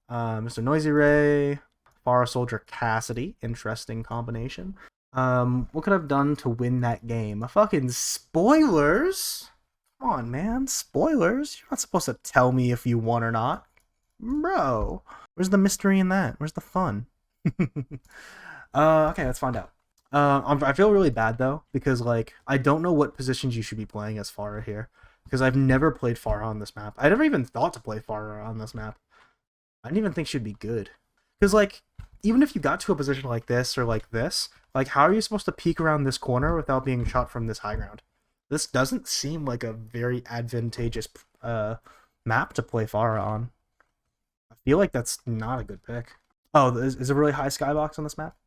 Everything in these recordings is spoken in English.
Mr. Noisy Ray, Pharah Soldier Cassidy. Interesting combination. What could I've done to win that game? Fucking spoilers? Come on, man. Spoilers? You're not supposed to tell me if you won or not. Bro. Where's the mystery in that? Where's the fun? Okay, let's find out. I feel really bad though, because like I don't know what positions you should be playing as Pharah here. Because I've never played Pharah on this map. I never even thought to play Pharah on this map. I didn't even think she'd be good. Because like, even if you got to a position like this or like this, like how are you supposed to peek around this corner without being shot from this high ground? This doesn't seem like a very advantageous map to play Pharah on. I feel like that's not a good pick. Oh, is a really high skybox on this map?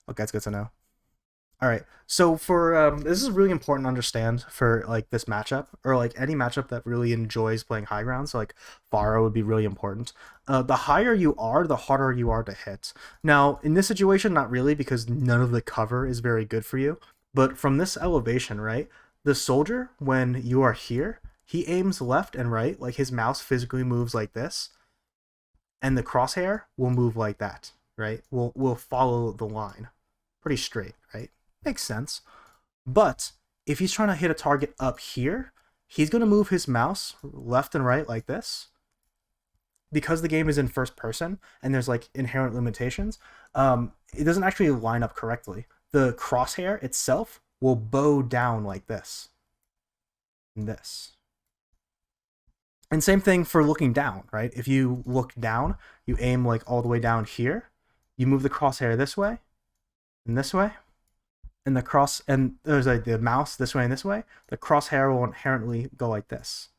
Okay, that's good to know. All right, so for this is really important to understand for like this matchup or like any matchup that really enjoys playing high ground. So like Pharah would be really important. The higher you are, the harder you are to hit. Now in this situation, not really, because none of the cover is very good for you. But from this elevation, right, the soldier, when you are here, he aims left and right, like his mouse physically moves like this, and the crosshair will move like that, right? Will follow the line, pretty straight, right? Makes sense. But if he's trying to hit a target up here, he's going to move his mouse left and right like this. Because the game is in first person and there's like inherent limitations, it doesn't actually line up correctly. The crosshair itself will bow down like this. And this. And same thing for looking down, right? If you look down, you aim like all the way down here. You move the crosshair this way and this way. And there's like the mouse this way and this way, the crosshair will inherently go like this.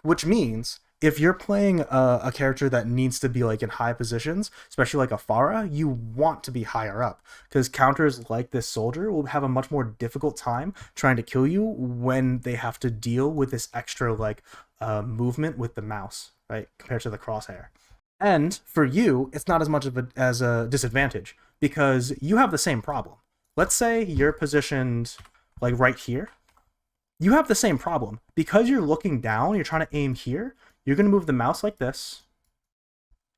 Which means if you're playing a character that needs to be like in high positions, especially like a Pharah, you want to be higher up, because counters like this soldier will have a much more difficult time trying to kill you when they have to deal with this extra like movement with the mouse, right, compared to the crosshair. And for you, it's not as much of a disadvantage, because you have the same problem. Let's say you're positioned like right here. You have the same problem. Because you're looking down, you're trying to aim here, you're going to move the mouse like this,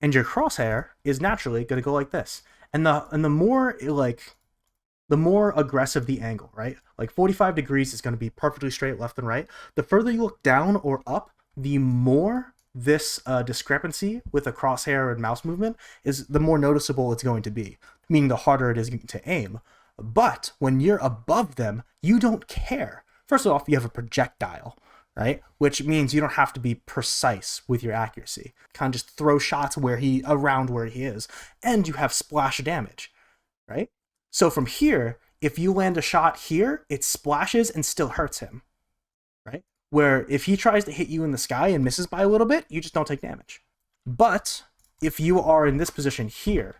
and your crosshair is naturally going to go like this. And the more aggressive the angle, right? Like 45 degrees is going to be perfectly straight left and right. The further you look down or up, the more this discrepancy with the crosshair and mouse movement is, the more noticeable it's going to be, meaning the harder it is to aim. But when you're above them, you don't care. First off, you have a projectile, right? Which means you don't have to be precise with your accuracy. Kind of just throw shots around where he is. And you have splash damage, right? So from here, if you land a shot here, it splashes and still hurts him, right? Where if he tries to hit you in the sky and misses by a little bit, you just don't take damage. But if you are in this position here,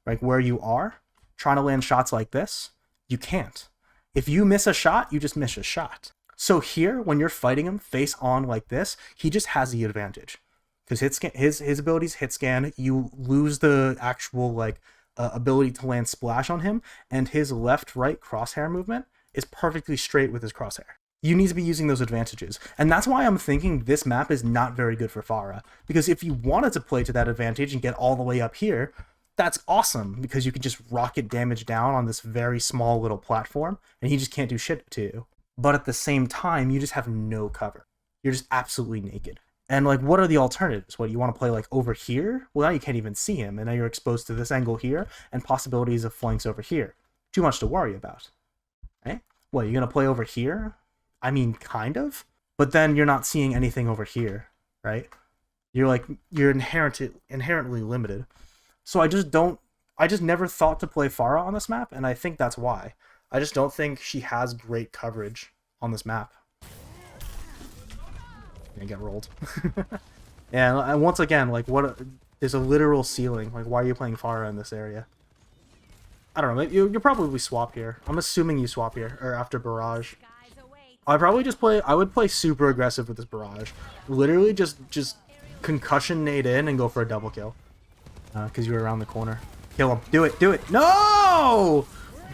like where you are, trying to land shots like this, you can't. If you miss a shot, you just miss a shot. So here, when you're fighting him face on like this, he just has the advantage. Because his abilities hit scan, you lose the actual like ability to land splash on him, and his left-right crosshair movement is perfectly straight with his crosshair. You need to be using those advantages. And that's why I'm thinking this map is not very good for Pharah. Because if you wanted to play to that advantage and get all the way up here, that's awesome, because you can just rocket damage down on this very small little platform, and he just can't do shit to you. But at the same time, you just have no cover. You're just absolutely naked. And like, what are the alternatives? What, you want to play like over here? Well, now you can't even see him, and now you're exposed to this angle here, and possibilities of flanks over here. Too much to worry about, right? What, you're gonna play over here? I mean, kind of, but then you're not seeing anything over here, right? You're inherently limited. So I just never thought to play Pharah on this map, and I think that's why. I just don't think she has great coverage on this map. Gonna get rolled. And once again, like, there's a literal ceiling. Like, why are you playing Pharah in this area? I don't know, you'll probably swap here. I'm assuming you swap here, or after Barrage. I would play super aggressive with this Barrage. Literally just concussion nade in and go for a double kill. Because you were around the corner. Kill him. Do it. Do it. No!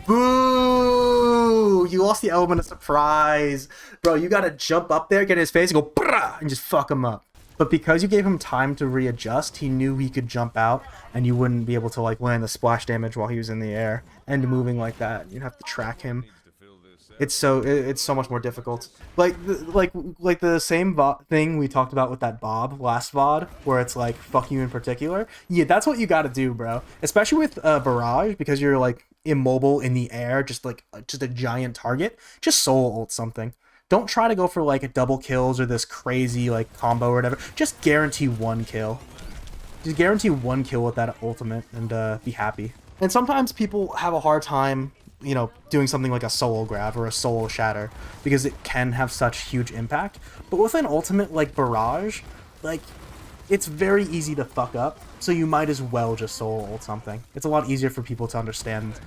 Boo! You lost the element of surprise. Bro, you gotta jump up there, get in his face, and go, brah, and just fuck him up. But because you gave him time to readjust, he knew he could jump out, and you wouldn't be able to like land the splash damage while he was in the air and moving like that. You'd have to track him. It's so much more difficult. Like the same thing we talked about with that Bob last VOD, where it's like fuck you in particular. Yeah, that's what you got to do, bro. Especially with Barrage, because you're like immobile in the air, just a giant target. Just soul ult something. Don't try to go for like double kills or this crazy like combo or whatever. Just guarantee one kill. Just guarantee one kill with that ultimate and be happy. And sometimes people have a hard time, you know, doing something like a solo grab or a solo shatter because it can have such huge impact. But with an ultimate like Barrage, like, it's very easy to fuck up, so you might as well just solo ult something. It's a lot easier for people to understand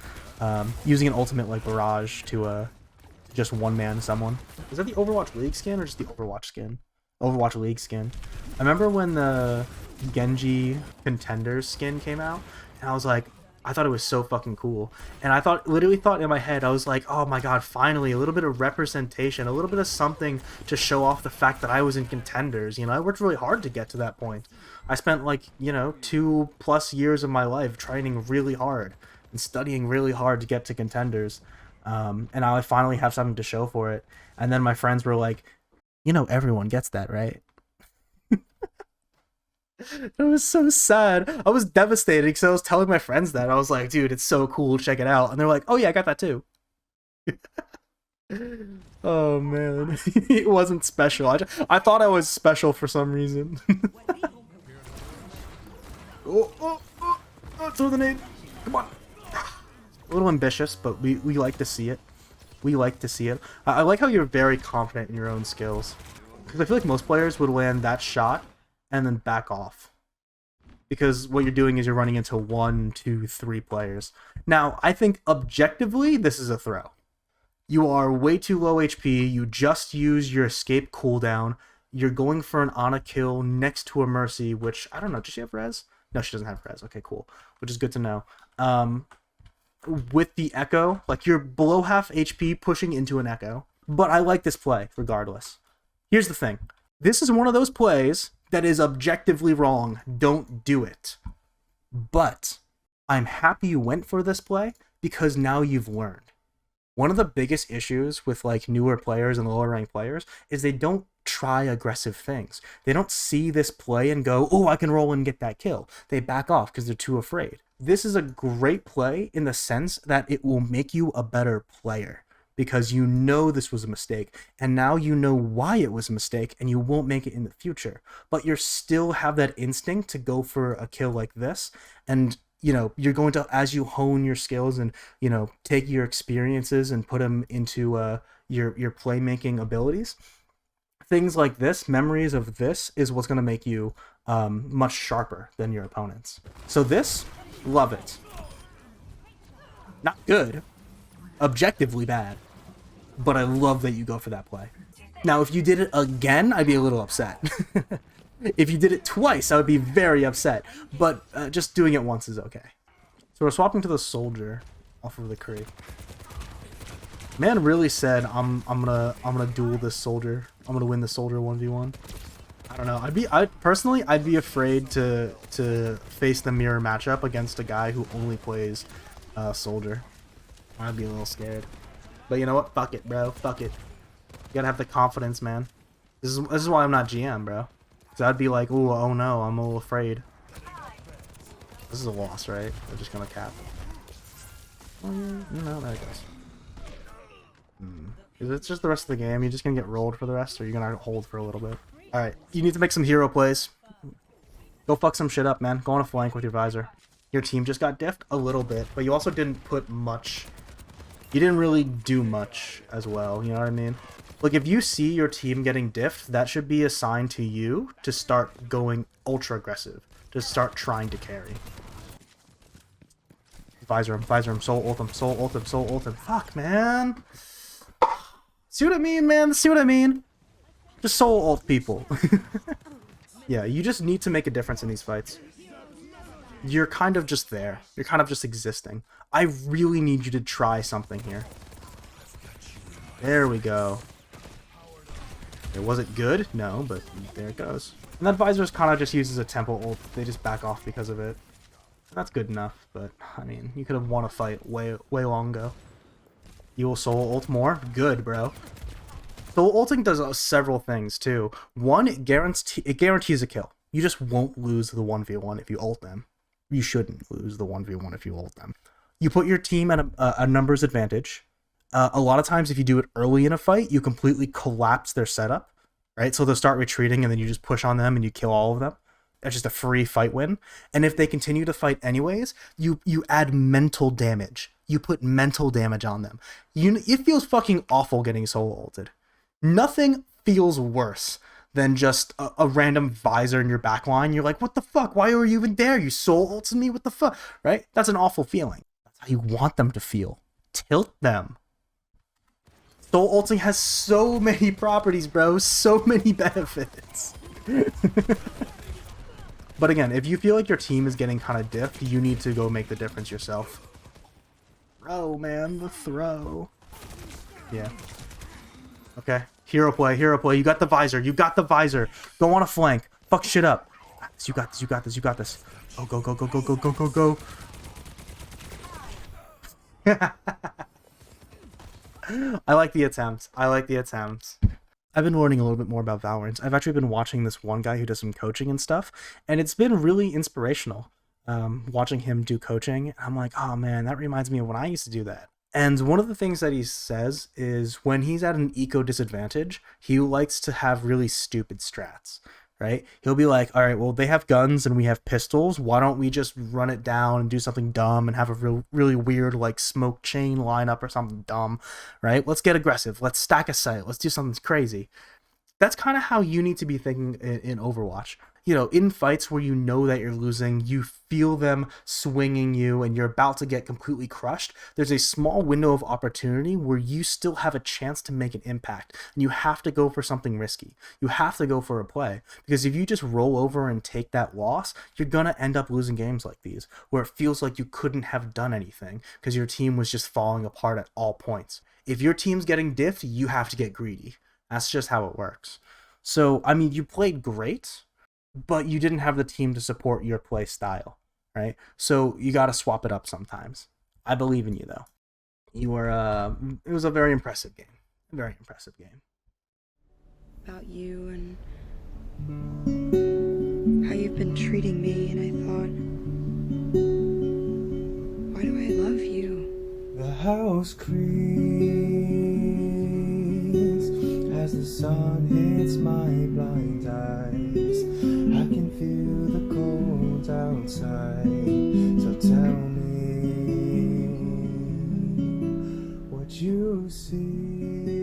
using an ultimate like Barrage to just one-man someone. Is that the Overwatch League skin or just the Overwatch skin? Overwatch League skin. I remember when the Genji Contenders skin came out, and I was like, I thought it was so fucking cool. And I literally thought in my head, I was like, oh my god, finally, a little bit of representation, a little bit of something to show off the fact that I was in Contenders. You know, I worked really hard to get to that point. I spent like, you know, 2+ years of my life training really hard and studying really hard to get to Contenders. And I finally have something to show for it. And then my friends were like, you know, everyone gets that, right? It was so sad. I was devastated because I was telling my friends that. I was like, dude, it's so cool. Check it out. And they're like, oh, yeah, I got that too. Oh, man. It wasn't special. I thought I was special for some reason. Throw the nade. Come on. A little ambitious, but we like to see it. We like to see it. I like how you're very confident in your own skills. Because I feel like most players would land that shot and then back off. Because what you're doing is you're running into 1, 2, 3 players. Now, I think objectively, this is a throw. You are way too low HP, you just use your escape cooldown, you're going for an Ana kill next to a Mercy, which, I don't know, does she have res? No, she doesn't have res. Okay, cool. Which is good to know. With the Echo, like you're below half HP pushing into an Echo. But I like this play, regardless. Here's the thing. This is one of those plays that is objectively wrong. Don't do it. But I'm happy you went for this play because now you've learned. One of the biggest issues with like newer players and lower ranked players is they don't try aggressive things. They don't see this play and go, oh, I can roll and get that kill. They back off because they're too afraid. This is a great play in the sense that it will make you a better player. Because you know this was a mistake, and now you know why it was a mistake, and you won't make it in the future. But you still have that instinct to go for a kill like this, and you know you're going to, as you hone your skills and you know take your experiences and put them into your playmaking abilities. Things like this, memories of this, is what's going to make you much sharper than your opponents. So this, love it. Not good, objectively bad. But I love that you go for that play. Now, if you did it again, I'd be a little upset. If you did it twice, I would be very upset. But just doing it once is okay. So we're swapping to the soldier off of the Kree. Man really said I'm gonna duel this soldier. I'm gonna win the soldier 1v1. I don't know. I'd be afraid to face the mirror matchup against a guy who only plays soldier. I'd be a little scared. But you know what? Fuck it, bro. Fuck it. You gotta have the confidence, man. This is why I'm not GM, bro. Because I'd be like, ooh, oh no, I'm a little afraid. This is a loss, right? They're just gonna cap. Oh, yeah. No, there it goes. Is it just the rest of the game? You're just gonna get rolled for the rest, or you're gonna hold for a little bit? Alright, you need to make some hero plays. Go fuck some shit up, man. Go on a flank with your visor. Your team just got diffed a little bit, but you also didn't put much. You didn't really do much as well, you know what I mean? Like, if you see your team getting diffed, that should be a sign to you to start going ultra aggressive. To start trying to carry. Visor him, soul ult him, soul ult him, soul ult him. Fuck, man. See what I mean, man? See what I mean? Just soul ult people. Yeah, you just need to make a difference in these fights. You're kind of just there. You're kind of just existing. I really need you to try something here. There we go. Was it good? No, but there it goes. And that Visors kind of just uses a tempo ult. They just back off because of it. That's good enough, but I mean, you could have won a fight way long ago. You will soul ult more? Good, bro. Soul ulting does several things too. One, it guarantees a kill. You just won't lose the 1v1 if you ult them. You shouldn't lose the 1v1 if you ult them. You put your team at a numbers advantage. A lot of times, if you do it early in a fight, you completely collapse their setup, right? So they'll start retreating, and then you just push on them and you kill all of them. That's just a free fight win. And if they continue to fight anyways, you add mental damage. You put mental damage on them. It feels fucking awful getting solo ulted. Nothing feels worse than just a random visor in your backline. You're like, what the fuck? Why are you even there? You soul ulted me? What the fuck? Right? That's an awful feeling. That's how you want them to feel. Tilt them. Soul ulting has so many properties, bro. So many benefits. But again, if you feel like your team is getting kind of diffed, you need to go make the difference yourself. Throw, man. The throw. Yeah. Okay. Hero play. You got the visor. Go on a flank. Fuck shit up. You got this. Oh, go. I like the attempts. I've been learning a little bit more about Valorant. I've actually been watching this one guy who does some coaching and stuff, and it's been really inspirational watching him do coaching. I'm like, oh man, that reminds me of when I used to do that. And one of the things that he says is when he's at an eco disadvantage, he likes to have really stupid strats, right? He'll be like, all right, well, they have guns and we have pistols. Why don't we just run it down and do something dumb and have a really weird, like, smoke chain lineup or something dumb, right? Let's get aggressive. Let's stack a site. Let's do something crazy. That's kind of how you need to be thinking in Overwatch. You know, in fights where you know that you're losing, you feel them swinging you and you're about to get completely crushed, there's a small window of opportunity where you still have a chance to make an impact. And you have to go for something risky. You have to go for a play. Because if you just roll over and take that loss, you're going to end up losing games like these, where it feels like you couldn't have done anything because your team was just falling apart at all points. If your team's getting diffed, you have to get greedy. That's just how it works. So, I mean, you played great, but you didn't have the team to support your play style, right? So you got to swap it up sometimes. I believe in you, though. You were, it was a very impressive game. A very impressive game. About you and how you've been treating me, and I thought, why do I love you? The house creaks as the sun hits my blind eyes. I can feel the cold outside. So tell me what you see.